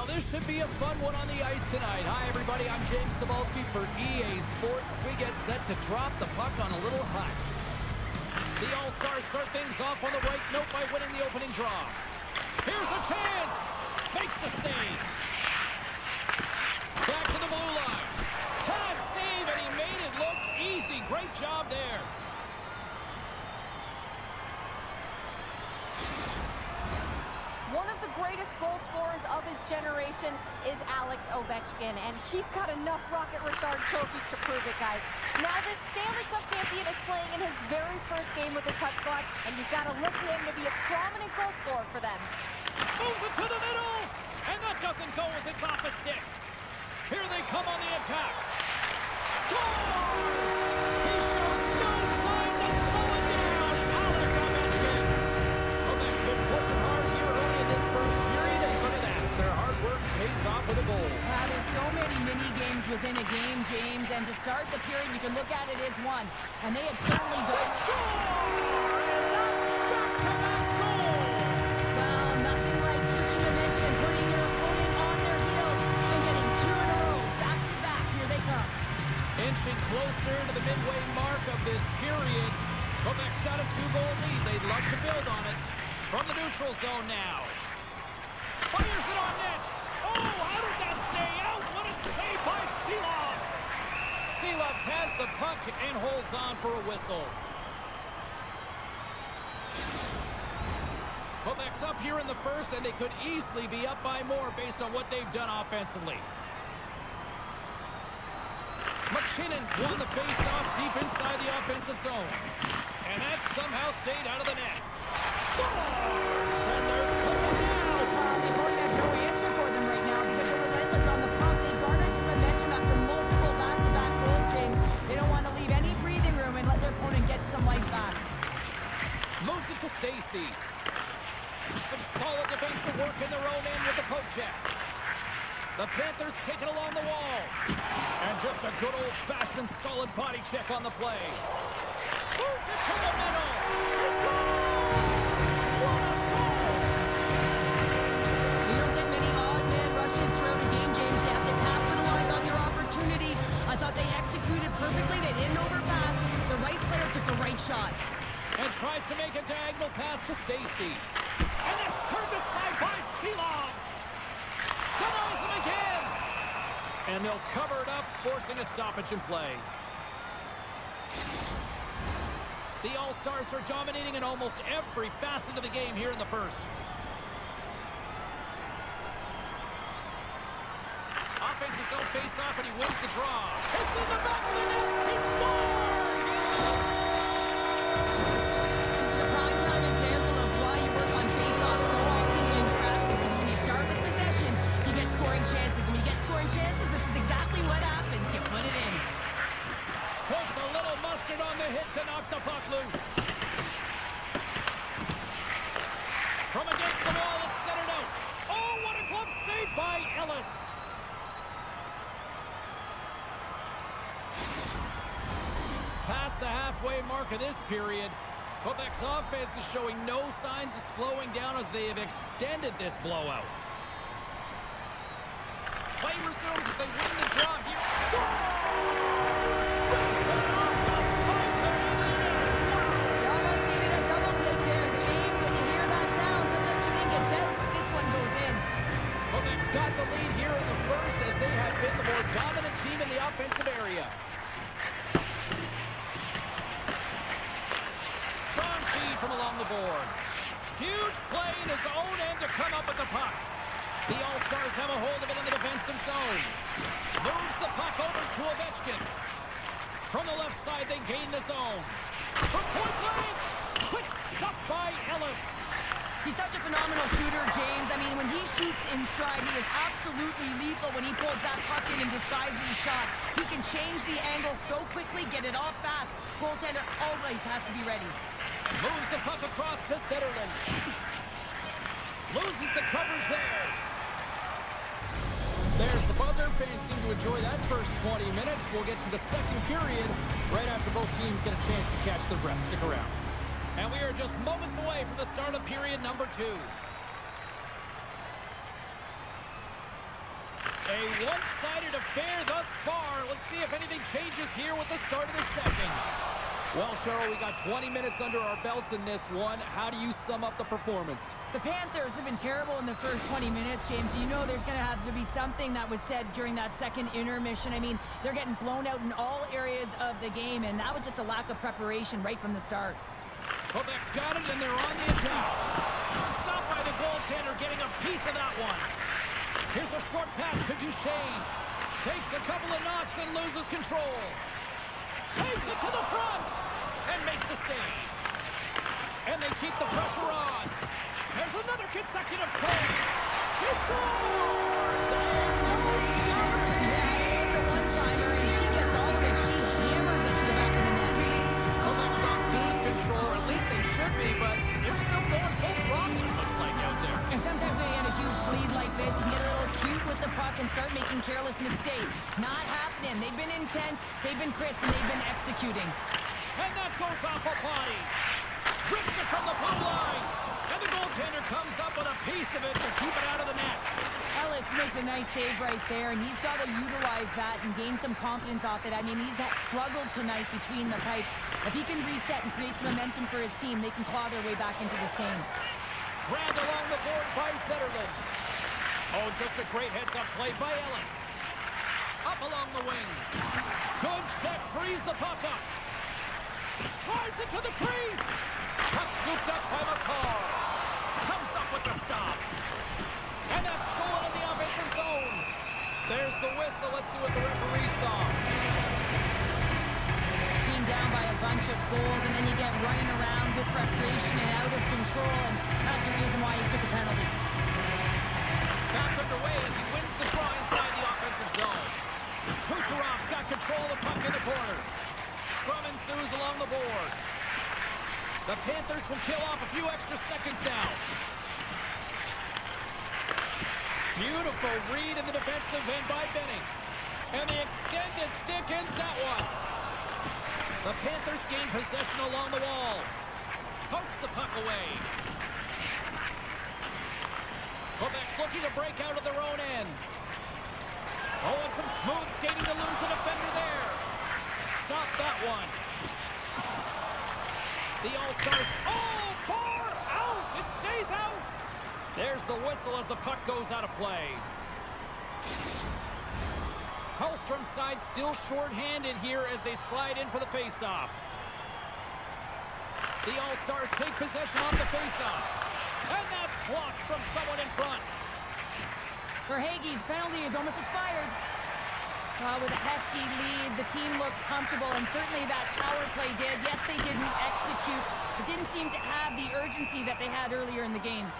Well, this should be a fun one on the ice tonight. Hi, everybody. I'm James Cebulski for EA Sports. We get set to drop the puck on a little hut. The All-Stars start things off on the right note by winning the opening draw. Here's a chance. Makes the save. Back to the blue line. Hot save, and he made it look easy. Great job there. One of the greatest goal scorers of his generation is Alex Ovechkin, and he's got enough Rocket Richard trophies to prove it, guys. Now this Stanley Cup champion is playing in his very first game with his Hut squad, and you've got to look to him to be a prominent goal scorer for them. Moves it to the middle, and that doesn't go as it's off a stick. Here they come on the attack. Scores! He shows no signs of slowing down. Alex Ovechkin. Ovechkin's been pushing hard here early in this first period, and look at that. Their hard work pays off with a goal. There's so many mini games within a game, James, and to start the period, you can look at it as one, and they have certainly done. Score! And that's back-to-back goals. Well, nothing like switching momentum and putting your opponent on their heels and getting two in a row, back-to-back. Here they come. Inching closer to the midway mark of this period. Quebec's got a 2-goal lead. They'd love to build on it. From the neutral zone now. Fires it on net. Oh, how did that stay out? What a save by Seelovs. Seelovs has the puck and holds on for a whistle. Quebec's up here in the first, and they could easily be up by more based on what they've done offensively. McKinnon's won the face-off deep inside the offensive zone. And that somehow stayed out of the net. Scores! And they're cooking now. The opponent has no answer for them right now because they're relentless on the puck. They garnered some momentum after multiple back-to-back goals, James. They don't want to leave any breathing room and let their opponent get some life back. Moves it to Stacy. Some solid defensive work in their own end with the poke check. The Panthers take it along the wall. And just a good old-fashioned solid body check on the play. Moves it to the middle. He scores! What a goal! You don't get many odd man rushes throughout a game, James. You have to capitalize on your opportunity. I thought they executed perfectly. They didn't overpass. The right player took the right shot. And tries to make a diagonal pass to Stacy. And it's turned aside by Seelovs. Denies him again. And they'll cover it up, forcing a stoppage in play. The All-Stars are dominating in almost every facet of the game here in the first. Offensive zone face-off, and he wins the draw. It's in the back of the net. He scores! This is a prime-time example of why you work on face-offs so often in practice. Because when you start with possession, you get scoring chances. When you get scoring chances, this is exactly what happens. You put it in. Pokes a little mustard on the hit to knock the puck loose. From against the wall, it's centered out. Oh, what a glove save by Ellis. Past the halfway mark of this period, Quebec's offense is showing no signs of slowing down as they have extended this blowout. Play resumes as they win the draw here. Scores! Wilson off the pipe and in. You almost needed a double take there, James. When you hear that sound, sometimes you think it's out, but this one goes in. Quebec's got the lead here in the first as they have been the more dominant team in the offensive area. Strong feed from along the boards. Huge play in his own end to come up with the puck. The All-Stars have a hold of it in the defensive zone. Moves the puck over to Ovechkin. From the left side, they gain the zone. From point blank, quick stop by Ellis. He's such a phenomenal shooter, James. I mean, when he shoots in stride, he is absolutely lethal when he pulls that puck in and disguises his shot. He can change the angle so quickly, get it off fast. Goaltender always has to be ready. Moves the puck across to Zetterlund. Loses the coverage there. There's the buzzer. Fans seem to enjoy that first 20 minutes. We'll get to the second period right after both teams get a chance to catch their breath. Stick around. And we are just moments away from the start of period number 2. A one-sided affair thus far. Let's see if anything changes here with the start of the second. Well, Cheryl, we got 20 minutes under our belts in this one. How do you sum up the performance? The Panthers have been terrible in the first 20 minutes, James. You know there's going to have to be something that was said during that second intermission. I mean, they're getting blown out in all areas of the game, and that was just a lack of preparation right from the start. Quebec's got it, and they're on the attack. Stopped by the goaltender, getting a piece of that one. Here's a short pass to Duchesne. Takes a couple of knocks and loses control. Takes it to the front and makes the save. And they keep the pressure on. There's another consecutive save. She scores! Yeah, it's a one-timer, and she gets all of it. She hammers it to the back of the net. Quebec's on cruise control, or at least they should be, but they're still going full throttle, it looks like, out there. And sometimes when you get a huge lead like this, you can get a little cute with the puck and start making careless mistakes. Not happening. They've been intense, they've been crisp, and they've been executing. And that goes off a body. Rips it from the blue line. And the goaltender comes up with a piece of it to keep it out of the net. Ellis makes a nice save right there, and he's got to utilize that and gain some confidence off it. I mean, he's had struggled tonight between the pipes. If he can reset and create some momentum for his team, they can claw their way back into this game. Grabbed along the board by Zetterlund. Oh, just a great heads-up play by Ellis. Up along the wing. Good check, frees the puck up. Drives it to the crease. Puck scooped up by McCall. Comes up with the stop. And that's stolen in the offensive zone. There's the whistle. Let's see what the referee saw. Being down by a bunch of goals, and then you get running around with frustration and out of control, and that's the reason why he took a penalty. Back underway as he wins the draw inside the offensive zone. Kucherov's got control of the puck in the corner. Scrum ensues along the boards. The Panthers will kill off a few extra seconds now. Beautiful read in the defensive end by Benning. And the extended stick ends that one. The Panthers gain possession along the wall. Pokes the puck away. Quebec's looking to break out of their own end. Oh, and some smooth skating to lose the defender there. Stop that one. The All-Stars, oh, bar out! It stays out! There's the whistle as the puck goes out of play. Hellstrom's side still short-handed here as they slide in for the face-off. The All-Stars take possession on the face-off. And that's blocked from someone in front. Verhaeghe's penalty is almost expired. With a hefty lead, the team looks comfortable, and certainly that power play did. Yes, they didn't execute. It didn't seem to have the urgency that they had earlier in the game.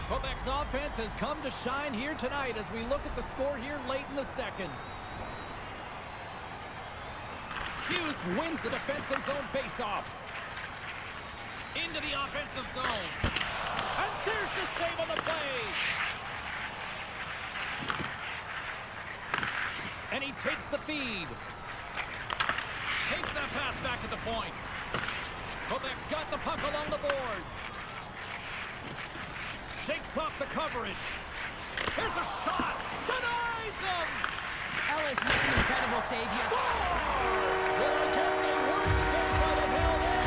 Quebec's offense has come to shine here tonight as we look at the score here late in the second. Hughes wins the defensive zone face-off. Into the offensive zone. And there's the save on the play. And he takes the feed. Takes that pass back at the point. Quebec's got the puck along the boards. Shakes off the coverage. Here's a shot. Denies him. Ellis makes an incredible save here. Scores! Well, I guess they weren't sent by the hell there.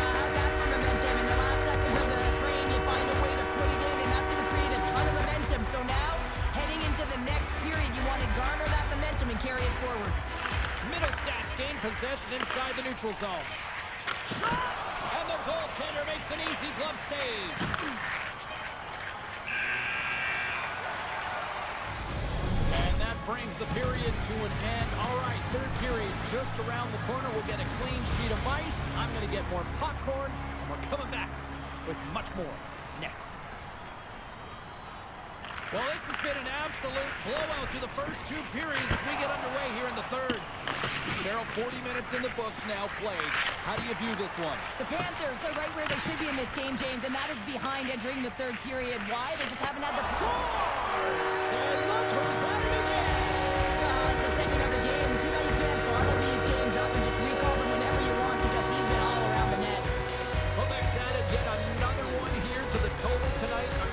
How's that for momentum? In the last seconds of the frame, you find a way to put it in, and that's going to create a ton of momentum. So now, heading into the next period, you want to garner that momentum and carry it forward. Middlestats gain possession inside the neutral zone. Shot! And the goaltender makes an easy glove save. And that brings the period to an end. All right, third period just around the corner. We'll get a clean sheet of ice. I'm going to get more popcorn, and we're coming back with much more next. Well, this has been an absolute blowout through the first two periods as we get underway here in the third. Cheryl, 40 minutes in the books now played. How do you view this one? The Panthers are right where they should be in this game, James, and that is behind entering the third period. Why? They just haven't had the... Scores! And look who's at it again! It's the second of the game. Too bad you can't bottle these games up and just recall them whenever you want because he's been all around the net. Quebec's added yet another one here to the total tonight.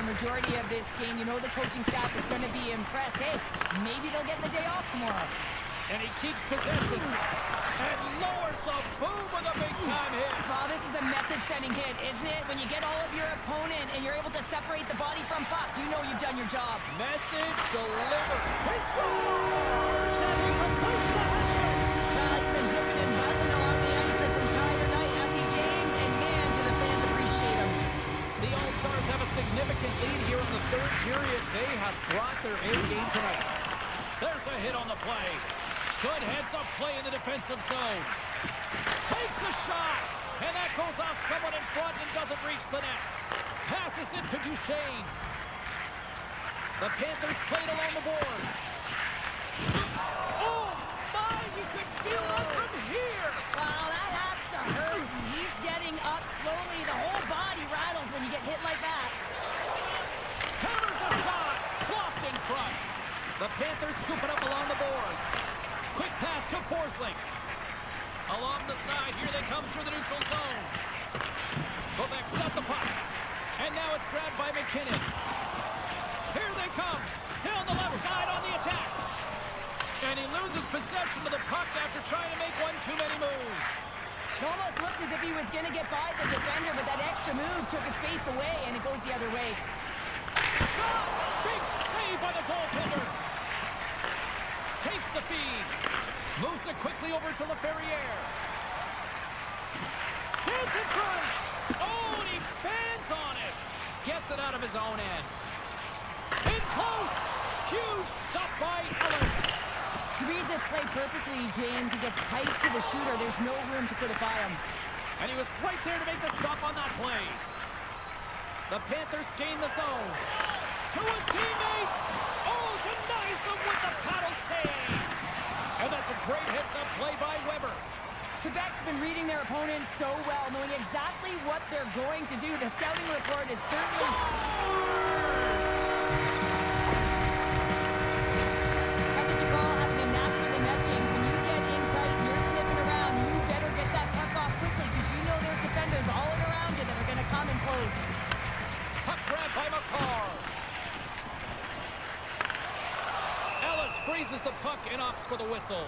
a majority of this game. You know the coaching staff is going to be impressed. Hey, maybe they'll get the day off tomorrow. And he keeps possession and lowers the boom with a big-time hit. Well, this is a message-sending hit, isn't it? When you get all of your opponent and you're able to separate the body from puck, you know you've done your job. Message delivered. He scores! And he completes the hat-trick. Well, he's been zipping and buzzing along the ice this entire night, hasn't he, James? And man, do the fans appreciate him. The All-Stars have a significant lead here in the third period. They have brought their A game tonight. There's a hit on the play. Good heads-up play in the defensive zone. Takes a shot, and that goes off someone in front and doesn't reach the net. Passes it to Duchesne. The Panthers played along the boards. Oh, my, you could feel it from here. Wow, that has to hurt. He's getting up slowly. The whole body rattles when you get hit like that. Hammers a shot, blocked in front. The Panthers scoop it up along the boards. Quick pass to Forsling. Along the side, here they come through the neutral zone. Quebec set the puck. And now it's grabbed by McKinnon. Here they come. Down the left side on the attack. And he loses possession of the puck after trying to make one too many moves. It almost looked as if he was going to get by the defender, but that extra move took his space away, and it goes the other way. Shot! Big save by the goaltender. Takes the feed. Moves it quickly over to LaFerriere. Chance in front. Oh, and he bends on it. Gets it out of his own end. In close. Huge stop by Ellis. He reads this play perfectly, James. He gets tight to the shooter. There's no room to put it by him. And he was right there to make the stop on that play. The Panthers gain the zone. To his teammate. Oh, denies him with the paddle save. And that's a great heads-up play by Weber. Quebec's been reading their opponents so well, knowing exactly what they're going to do. The scouting report is certainly... That's what you call having a knack for the net, James. When you get in tight and you're sniffing around, you better get that puck off quickly, because you know there's defenders all around you that are going to come and close. Puck grab by McCarr. Ellis freezes the puck and opts for the whistle.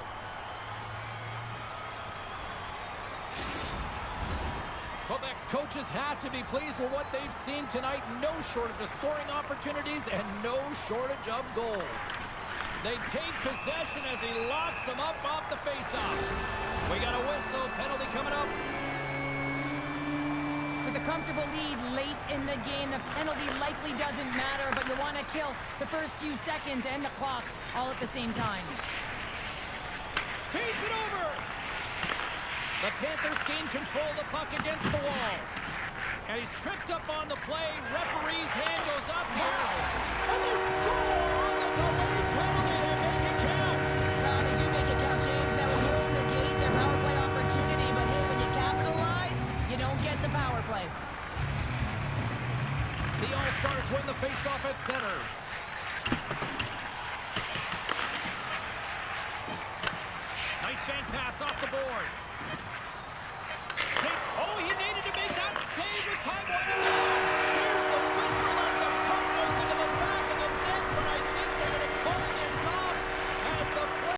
Quebec's coaches have to be pleased with what they've seen tonight. No shortage of scoring opportunities and no shortage of goals. They take possession as he locks them up off the faceoff. We got a whistle. Penalty coming up. With a comfortable lead late in the game, the penalty likely doesn't matter, but you want to kill the first few seconds and the clock all at the same time. Feeds it over. The Panthers gain control of the puck against the wall. And he's tripped up on the play. Referee's hand goes up here. And they score on the delayed penalty. They make it count. No, they do make it count, James. That will negate their power play opportunity. But hey, when you capitalize, you don't get the power play. The All-Stars win the face-off at center. Nice fan pass off the boards.